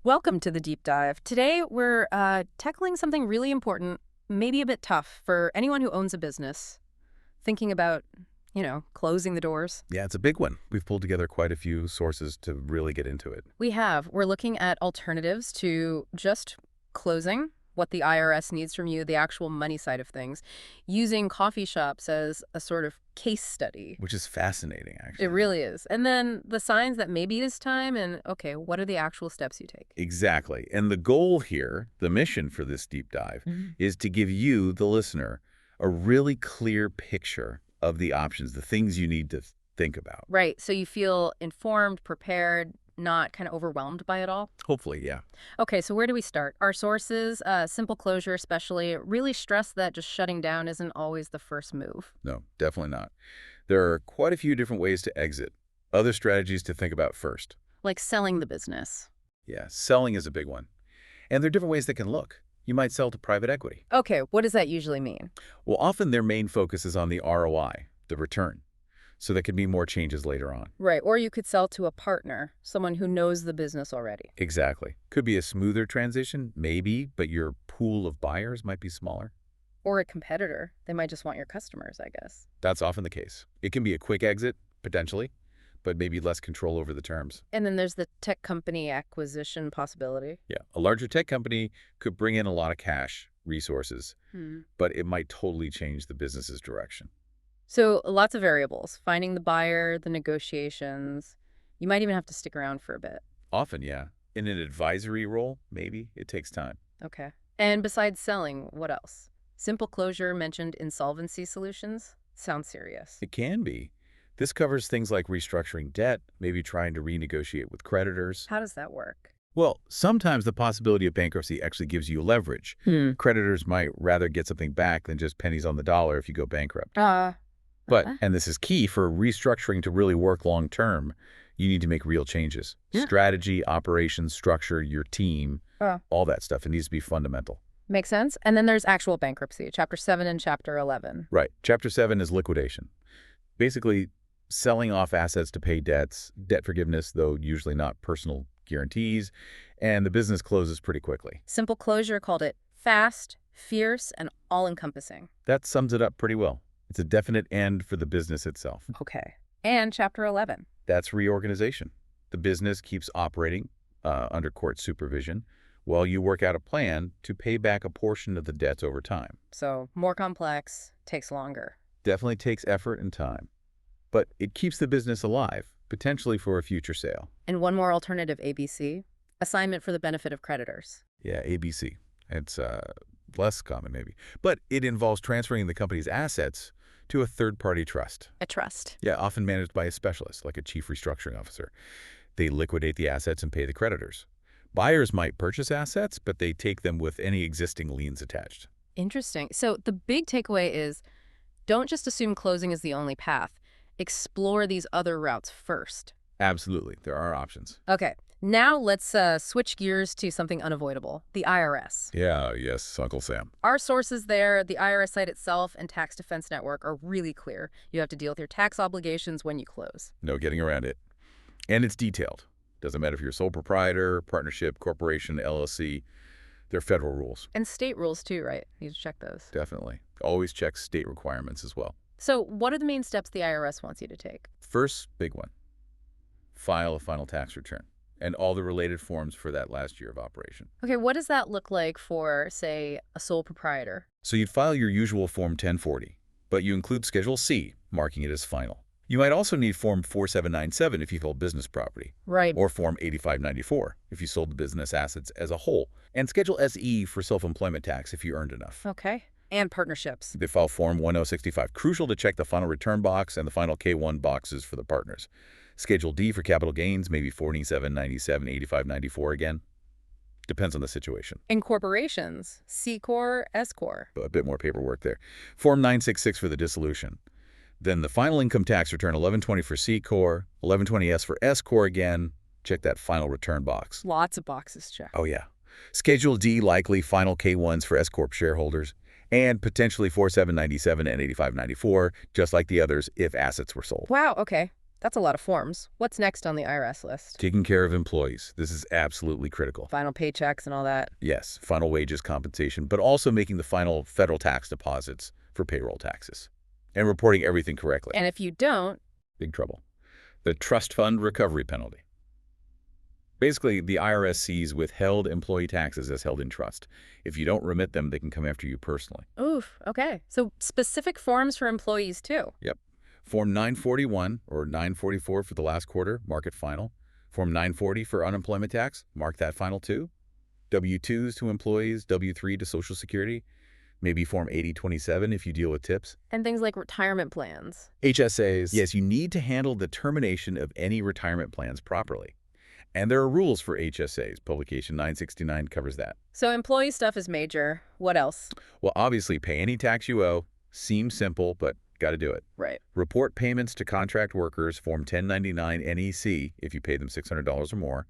Welcome to the deep dive. Today, we're tackling something really important, maybe a bit tough for anyone who owns a business, thinking about, closing the doors. Yeah, it's a big one. We've pulled together quite a few sources to really get into it. We're looking at alternatives to just closing, what the IRS needs from you, the actual money side of things, using coffee shops as a sort of case study. Which is fascinating, It actually. really is. And then the signs that maybe it is time and, okay, what are the actual steps you take? Exactly. And the goal here, the mission for this deep dive, is to give you, the listener, a really clear picture of the options, the things you need to think about. Right. So you feel informed, prepared, not kind of overwhelmed by it all. Hopefully, yeah. Okay, so where do we start? Our sources, SimpleClosure especially, really stress that just shutting down isn't always the first move. No, definitely not. There are quite a few different ways to exit. Other strategies to think about first. Like selling the business. Yeah, selling is a big one. And there are different ways that can look. You might sell to private equity. Okay, what does that usually mean? Well, often their main focus is on the ROI, the return. So there could be more changes later on. Right, or you could sell to a partner, someone who knows the business already. Exactly. Could be a smoother transition, maybe, but your pool of buyers might be smaller. Or a competitor. They might just want your customers, I guess. That's often the case. It can be a quick exit, potentially, but maybe less control over the terms. And then there's the tech company acquisition possibility. Yeah, a larger tech company could bring in a lot of cash, resources, but it might totally change the business's direction. So lots of variables. Finding the buyer, the negotiations. You might even have to stick around for a bit. Often, yeah. In an advisory role, maybe, it takes time. Okay. And besides selling, what else? SimpleClosure mentioned insolvency solutions. Sounds serious. It can be. This covers things like restructuring debt, maybe trying to renegotiate with creditors. How does that work? Well, sometimes the possibility of bankruptcy actually gives you leverage. Creditors might rather get something back than just pennies on the dollar if you go bankrupt. But, and this is key, for restructuring to really work long term, you need to make real changes. Yeah. Strategy, operations, structure, your team, all that stuff. It needs to be fundamental. Makes sense. And then there's actual bankruptcy, Chapter 7 and Chapter 11. Right. Chapter 7 is liquidation. Basically, selling off assets to pay debts, debt forgiveness, though usually not personal guarantees, and the business closes pretty quickly. SimpleClosure called it fast, fierce, and all-encompassing. That sums it up pretty well. It's a definite end for the business itself. Okay. And Chapter 11. That's reorganization. The business keeps operating under court supervision while you work out a plan to pay back a portion of the debts over time. So more complex, takes longer. Definitely takes effort and time. But it keeps the business alive, potentially for a future sale. And one more alternative, ABC, assignment for the benefit of creditors. Yeah, ABC. It's less common maybe. But it involves transferring the company's assets to a third-party trust. A trust. Yeah, often managed by a specialist, like a chief restructuring officer. They liquidate the assets and pay the creditors. Buyers might purchase assets, but they take them with any existing liens attached. Interesting. So the big takeaway is don't just assume closing is the only path. Explore these other routes first. Absolutely. There are options. Okay. Now let's switch gears to something unavoidable, the IRS. Yeah, yes, Uncle Sam. Our sources there, the IRS site itself and Tax Defense Network, are really clear. You have to deal with your tax obligations when you close. No getting around it. And it's detailed. Doesn't matter if you're a sole proprietor, partnership, corporation, LLC. They're federal rules. And state rules too, right? You need to check those. Definitely. Always check state requirements as well. So what are the main steps the IRS wants you to take? First, big one. File a final tax return and all the related forms for that last year of operation. Okay, what does that look like for, say, a sole proprietor? So you'd file your usual Form 1040, but you include Schedule C, marking it as final. You might also need Form 4797 if you hold business property. Right. Or Form 8594 if you sold the business assets as a whole. And Schedule SE for self-employment tax if you earned enough. Okay. And partnerships. They file Form 1065. Crucial to check the final return box and the final K1 boxes for the partners. Schedule D for capital gains, maybe 4797, 8594 again. Depends on the situation. And corporations, C-Corp, S-Corp. A bit more paperwork there. Form 966 for the dissolution. Then the final income tax return, 1120 for C-Corp, 1120S for S-Corp again. Check that final return box. Lots of boxes checked. Oh, yeah. Schedule D, likely final K1s for S-Corp shareholders, and potentially 4797 and 8594, just like the others if assets were sold. Wow, okay. That's a lot of forms. What's next on the IRS list? Taking care of employees. This is absolutely critical. Final paychecks and all that. Yes, final wages compensation, but also making the final federal tax deposits for payroll taxes and reporting everything correctly. And if you don't, big trouble. The trust fund recovery penalty. Basically, the IRS sees withheld employee taxes as held in trust. If you don't remit them, they can come after you personally. oof, okay. So specific forms for employees too. Yep. Form 941 or 944 for the last quarter, mark it final. Form 940 for unemployment tax, mark that final too. W-2s to employees, W-3 to Social Security, maybe Form 8027 if you deal with tips. And things like retirement plans. HSAs. Yes, you need to handle the termination of any retirement plans properly. And there are rules for HSAs. Publication 969 covers that. So employee stuff is major. What else? Well, obviously, pay any tax you owe. Seems simple, but got to do it. Right. Report payments to contract workers, Form 1099 NEC, if you pay them $600 or more.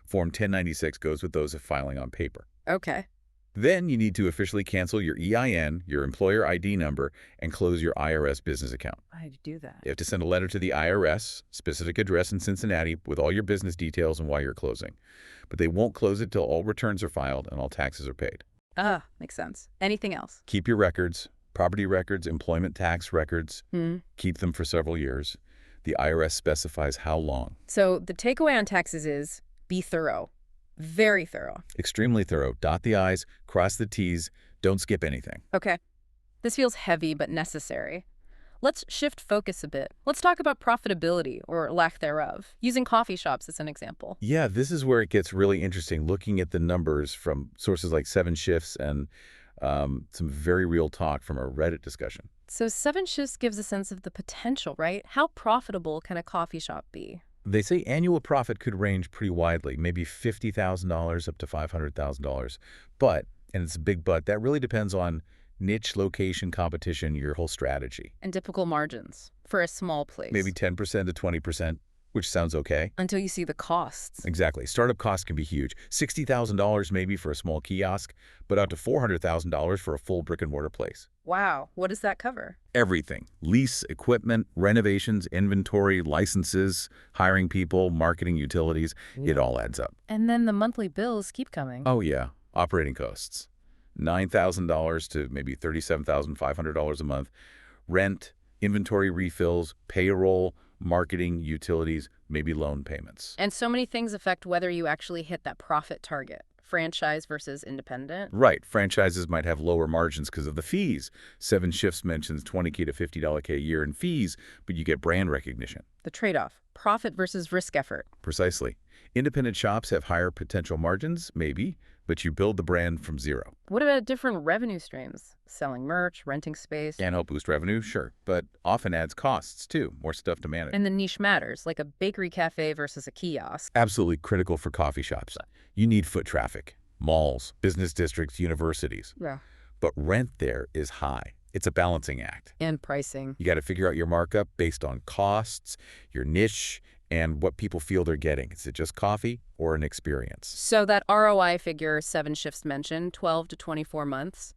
Form 1096 goes with those of filing on paper. Okay. Then you need to officially cancel your EIN, your employer ID number, and close your IRS business account. Why did you do that? You have to send a letter to the IRS, specific address in Cincinnati, with all your business details and why you're closing. But they won't close it till all returns are filed and all taxes are paid. Makes sense. Anything else? Keep your records, property records, employment tax records. Keep them for several years. The IRS specifies how long. So the takeaway on taxes is be thorough. Very thorough. Extremely thorough. Dot the I's, cross the T's, don't skip anything. Okay. This feels heavy but necessary. Let's shift focus a bit. Let's talk about profitability, or lack thereof, using coffee shops as an example. Yeah, this is where it gets really interesting, looking at the numbers from sources like 7 Shifts and some very real talk from a Reddit discussion. So 7 Shifts gives a sense of the potential, right? How profitable can a coffee shop be? They say annual profit could range pretty widely, maybe $50,000 up to $500,000. But, and it's a big but, that really depends on niche, location, competition, your whole strategy. And typical margins for a small place. Maybe 10% to 20%, which sounds okay. Until you see the costs. Exactly. Startup costs can be huge. $60,000 maybe for a small kiosk, but out to $400,000 for a full brick-and-mortar place. Wow. What does that cover? Everything. Lease, equipment, renovations, inventory, licenses, hiring people, marketing, utilities. It all adds up. And then the monthly bills keep coming. Oh, yeah. Operating costs. $9,000 to maybe $37,500 a month. Rent, inventory refills, payroll, marketing, utilities, maybe loan payments. And so many things affect whether you actually hit that profit target. Franchise versus independent. Right. Franchises might have lower margins because of the fees. 7 Shifts mentions $20K to $50K a year in fees, but you get brand recognition. The trade-off. Profit versus risk effort. Precisely. Independent shops have higher potential margins, maybe, but you build the brand from zero. What about different revenue streams? Selling merch, renting space? Can help boost revenue, sure, but often adds costs, too. More stuff to manage. And the niche matters, like a bakery cafe versus a kiosk. Absolutely critical for coffee shops. You need foot traffic, malls, business districts, universities. Yeah. But rent there is high. It's a balancing act. And pricing. You got to figure out your markup based on costs, your niche, and what people feel they're getting. Is it just coffee or an experience? So that ROI figure 7 Shifts mentioned, 12 to 24 months,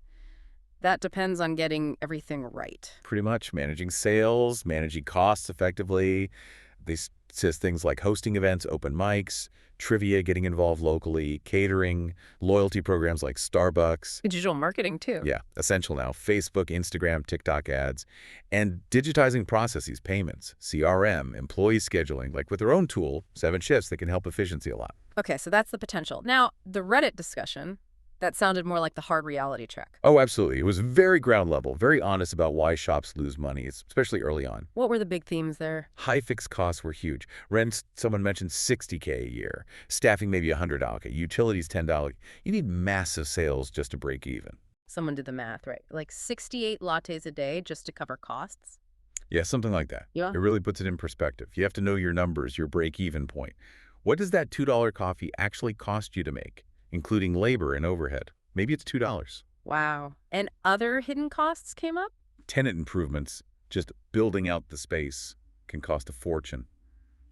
that depends on getting everything right. Pretty much. Managing sales, managing costs effectively. They says things like hosting events, open mics, trivia, getting involved locally, catering, loyalty programs like Starbucks. Digital marketing, too. Yeah, essential now. Facebook, Instagram, TikTok ads, and digitizing processes, payments, CRM, employee scheduling, like with their own tool, 7 Shifts, that can help efficiency a lot. Okay, so that's the potential. Now, the Reddit discussion, that sounded more like the hard reality check. Oh, absolutely. It was very ground level, very honest about why shops lose money, especially early on. What were the big themes there? High fixed costs were huge. Rent, someone mentioned $60K a year. Staffing, maybe $100K. Utilities, $10. You need massive sales just to break even. Someone did the math, right? Like 68 lattes a day just to cover costs? Yeah, something like that. Yeah. It really puts it in perspective. You have to know your numbers, your break-even point. What does that $2 coffee actually cost you to make, including labor and overhead? Maybe it's $2. Wow. And other hidden costs came up? Tenant improvements, just building out the space, can cost a fortune.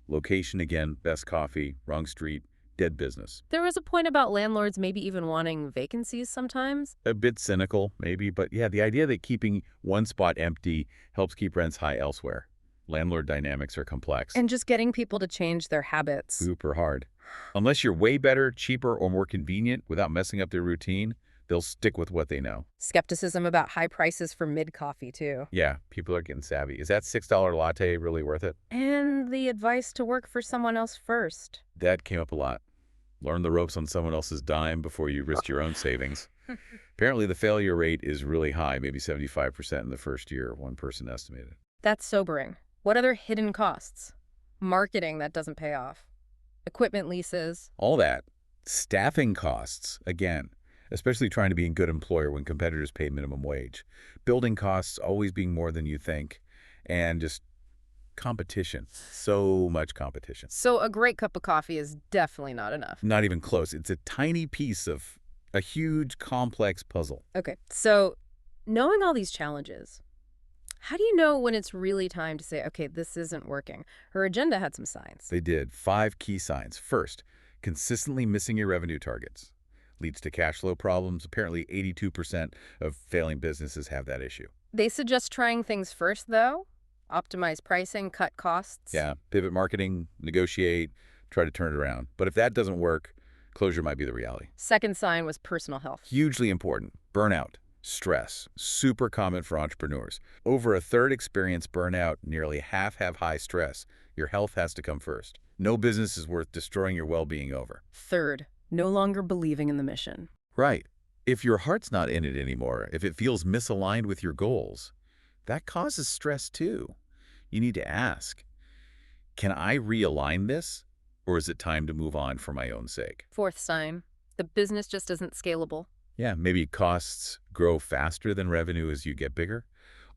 Location, again, best coffee, wrong street, dead business. There was a point about landlords maybe even wanting vacancies sometimes. A bit cynical, maybe, but yeah, the idea that keeping one spot empty helps keep rents high elsewhere. Landlord dynamics are complex. And just getting people to change their habits. Super hard. Unless you're way better, cheaper, or more convenient without messing up their routine, they'll stick with what they know. Skepticism about high prices for mid-coffee, too. Yeah, people are getting savvy. Is that $6 latte really worth it? And the advice to work for someone else first. That came up a lot. Learn the ropes on someone else's dime before you risk your own savings. Apparently, the failure rate is really high, maybe 75% in the first year, one person estimated. That's sobering. What other hidden costs? Marketing that doesn't pay off. Equipment leases. All that. Staffing costs, again, especially trying to be a good employer when competitors pay minimum wage. Building costs always being more than you think. And just competition. So much competition. So a great cup of coffee is definitely not enough. Not even close. It's a tiny piece of a huge, complex puzzle. Okay, so knowing all these challenges, how do you know when it's really time to say, okay, this isn't working? Her agenda had some signs. They did 5 key signs. First, consistently missing your revenue targets. Leads to cash flow problems. Apparently, 82% of failing businesses have that issue. They suggest trying things first, though. Optimize pricing, cut costs. Yeah, pivot marketing, negotiate, try to turn it around. But if that doesn't work, closure might be the reality. Second sign was personal health. Hugely important. Burnout. Stress. Super common for entrepreneurs. Over a third experience burnout, nearly half have high stress. Your health has to come first. No business is worth destroying your well-being over. Third, no longer believing in the mission. Right. If your heart's not in it anymore, if it feels misaligned with your goals, that causes stress too. You need to ask, can I realign this, or is it time to move on for my own sake? Fourth sign, the business just isn't scalable. Yeah, maybe costs grow faster than revenue as you get bigger,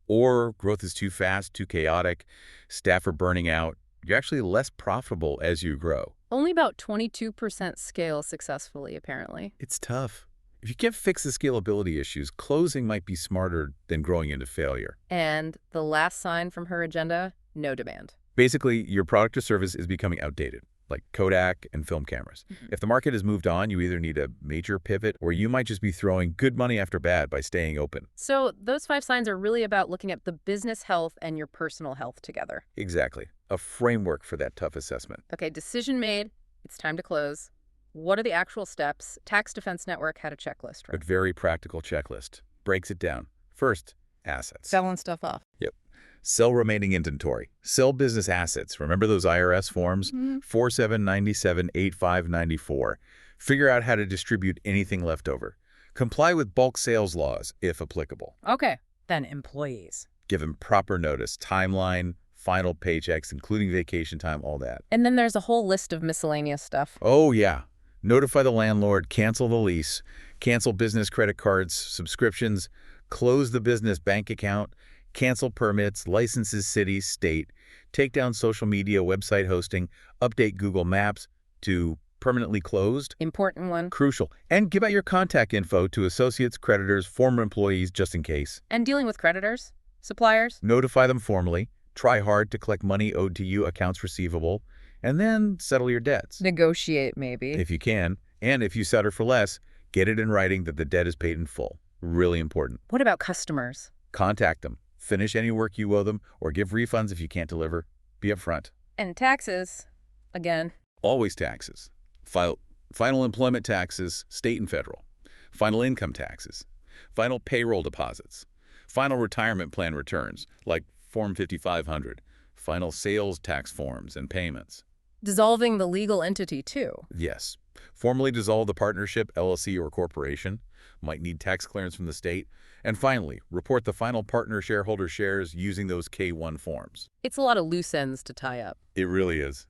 or growth is too fast, too chaotic, staff are burning out. You're actually less profitable as you grow. Only about 22% scale successfully, apparently. It's tough. If you can't fix the scalability issues, closing might be smarter than growing into failure. And the last sign from her agenda, no demand. Basically, your product or service is becoming outdated, like Kodak and film cameras. If the market has moved on, you either need a major pivot or you might just be throwing good money after bad by staying open. So those 5 signs are really about looking at the business health and your personal health together. Exactly. A framework for that tough assessment. Okay, decision made. It's time to close. What are the actual steps? Tax Defense Network had a checklist, A right? very practical checklist. Breaks it down. First, assets. Selling stuff off. Yep. Sell remaining inventory. Sell business assets. Remember those IRS forms? 4797-8594. Figure out how to distribute anything left over. Comply with bulk sales laws, if applicable. Okay, then employees. Give them proper notice, timeline, final paychecks, including vacation time, all that. And then there's a whole list of miscellaneous stuff. Oh, yeah. Notify the landlord, cancel the lease, cancel business credit cards, subscriptions, close the business bank account, cancel permits, licenses, city, state, take down social media, website hosting, update Google Maps to permanently closed. Important one. Crucial. And give out your contact info to associates, creditors, former employees, just in case. And dealing with creditors, suppliers. Notify them formally. Try hard to collect money owed to you, accounts receivable, and then settle your debts. Negotiate, maybe. If you can. And if you settle for less, get it in writing that the debt is paid in full. Really important. What about customers? Contact them. Finish any work you owe them, or give refunds if you can't deliver. Be upfront. And taxes, again. Always taxes. Final employment taxes, state and federal. Final income taxes. Final payroll deposits. Final retirement plan returns, like Form 5500. Final sales tax forms and payments. Dissolving the legal entity, too. Yes. Formally dissolve the partnership, LLC, or corporation. Might need tax clearance from the state. And finally, report the final partner shareholder shares using those K-1 forms. It's a lot of loose ends to tie up. It really is.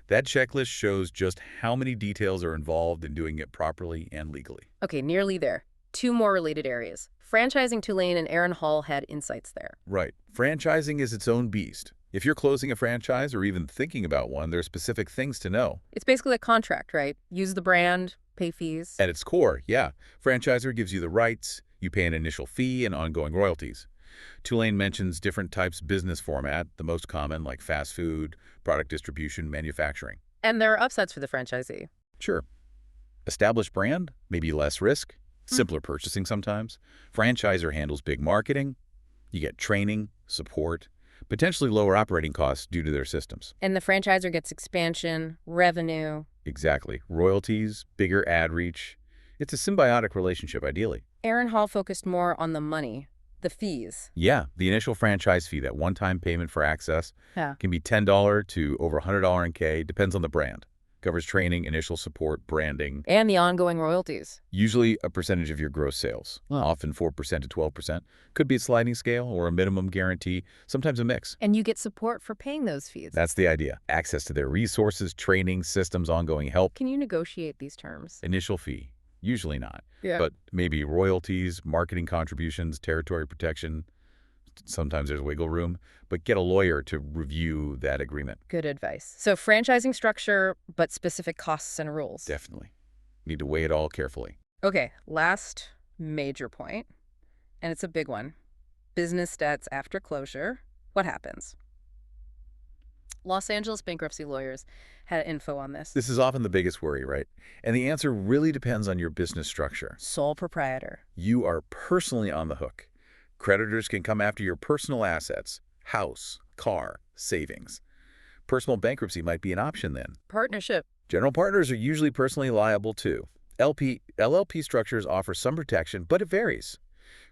That checklist shows just how many details are involved in doing it properly and legally. Okay, nearly there. 2 more related areas. Franchising Tulane and Aaron Hall had insights there. Right. Franchising is its own beast. If you're closing a franchise or even thinking about one, there are specific things to know. It's basically a contract, right? Use the brand, pay fees. At its core, yeah. Franchisor gives you the rights, you pay an initial fee and ongoing royalties. Tulane mentions different types of business format, the most common like fast food, product distribution, manufacturing. And there are upsides for the franchisee. Sure. Established brand, maybe less risk, simpler purchasing sometimes. Franchisor handles big marketing. You get training, support. potentially lower operating costs due to their systems. And the franchisor gets expansion, revenue. Exactly. Royalties, bigger ad reach. It's a symbiotic relationship, ideally. Aaron Hall focused more on the money, the fees. Yeah, the initial franchise fee, that one-time payment for access, Yeah. can be $10 to over $100 in K, depends on the brand. Covers training, initial support, branding. And the ongoing royalties. Usually a percentage of your gross sales, often 4% to 12%. Could be a sliding scale or a minimum guarantee, sometimes a mix. And you get support for paying those fees. That's the idea. Access to their resources, training, systems, ongoing help. Can you negotiate these terms? Initial fee, usually not. Yeah. But maybe royalties, marketing contributions, territory protection. Sometimes there's wiggle room, but get a lawyer to review that agreement. Good advice. So franchising structure, but specific costs and rules. Definitely. Need to weigh it all carefully. Okay, last major point, and it's a big one. Business debts after closure. What happens? Los Angeles bankruptcy lawyers had info on this. This is often the biggest worry, right? And the answer really depends on your business structure. Sole proprietor. You are personally on the hook. Creditors can come after your personal assets, house, car, savings. Personal bankruptcy might be an option then. Partnership. General partners are usually personally liable too. LLP structures offer some protection, but it varies.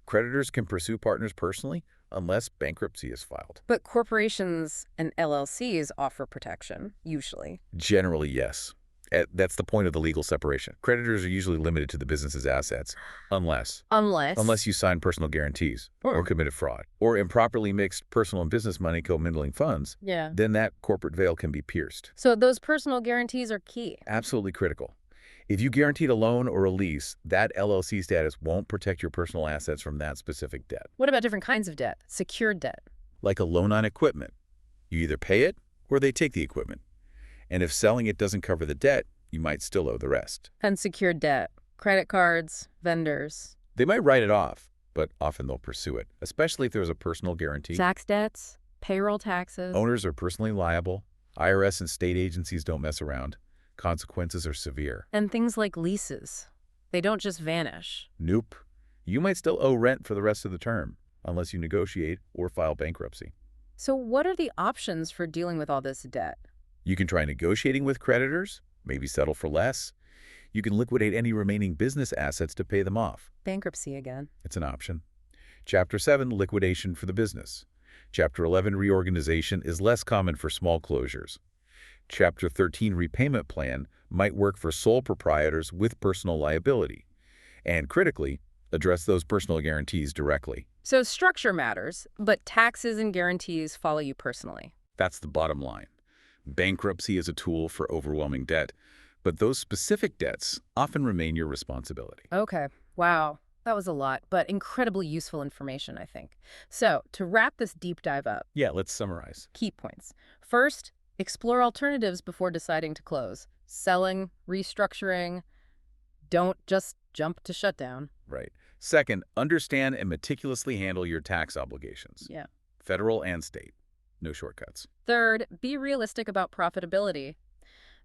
Creditors can pursue partners personally unless bankruptcy is filed. But corporations and LLCs offer protection, usually. Generally, yes. That's the point of the legal separation. Creditors are usually limited to the business's assets, unless you sign personal guarantees or committed fraud, or improperly mixed personal and business money commingling funds. Yeah. Then that corporate veil can be pierced. So those personal guarantees are key. Absolutely critical. If you guaranteed a loan or a lease, that LLC status won't protect your personal assets from that specific debt. What about different kinds of debt? Secured debt. Like a loan on equipment. You either pay it or they take the equipment. And if selling it doesn't cover the debt, you might still owe the rest. Unsecured debt. Credit cards, vendors. They might write it off, but often they'll pursue it, especially if there's a personal guarantee. Tax debts, payroll taxes. Owners are personally liable. IRS and state agencies don't mess around. Consequences are severe. And things like leases. They don't just vanish. Nope. You might still owe rent for the rest of the term, unless you negotiate or file bankruptcy. So what are the options for dealing with all this debt? You can try negotiating with creditors, maybe settle for less. You can liquidate any remaining business assets to pay them off. Bankruptcy again. It's an option. Chapter 7, liquidation for the business. Chapter 11, reorganization, is less common for small closures. Chapter 13, repayment plan, might work for sole proprietors with personal liability. And critically, address those personal guarantees directly. So structure matters, but taxes and guarantees follow you personally. That's the bottom line. Bankruptcy is a tool for overwhelming debt, but those specific debts often remain your responsibility. Okay. Wow. That was a lot, but incredibly useful information, I think. So to wrap this deep dive up. Yeah, let's summarize. Key points. First, explore alternatives before deciding to close. Selling, restructuring. Don't just jump to shutdown. Right. Second, understand and meticulously handle your tax obligations. Yeah. Federal and state. No shortcuts. Third, be realistic about profitability.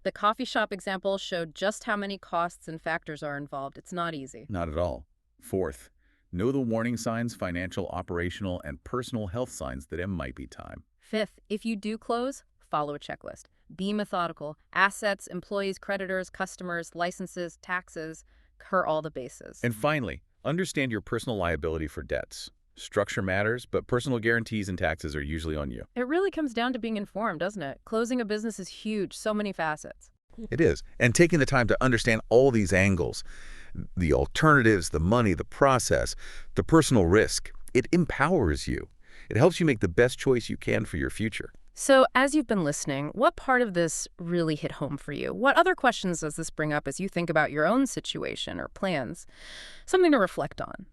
The coffee shop example showed just how many costs and factors are involved. It's not easy. Not at all. Fourth, know the warning signs, financial, operational, and personal health signs that it might be time. Fifth, if you do close, follow a checklist. Be methodical. Assets, employees, creditors, customers, licenses, taxes, cover all the bases. And finally, understand your personal liability for debts. Structure matters, but personal guarantees and taxes are usually on you. It really comes down to being informed, doesn't it? Closing a business is huge, so many facets. It is. And taking the time to understand all these angles, the alternatives, the money, the process, the personal risk, it empowers you. It helps you make the best choice you can for your future. So as you've been listening, what part of this really hit home for you? What other questions does this bring up as you think about your own situation or plans? Something to reflect on.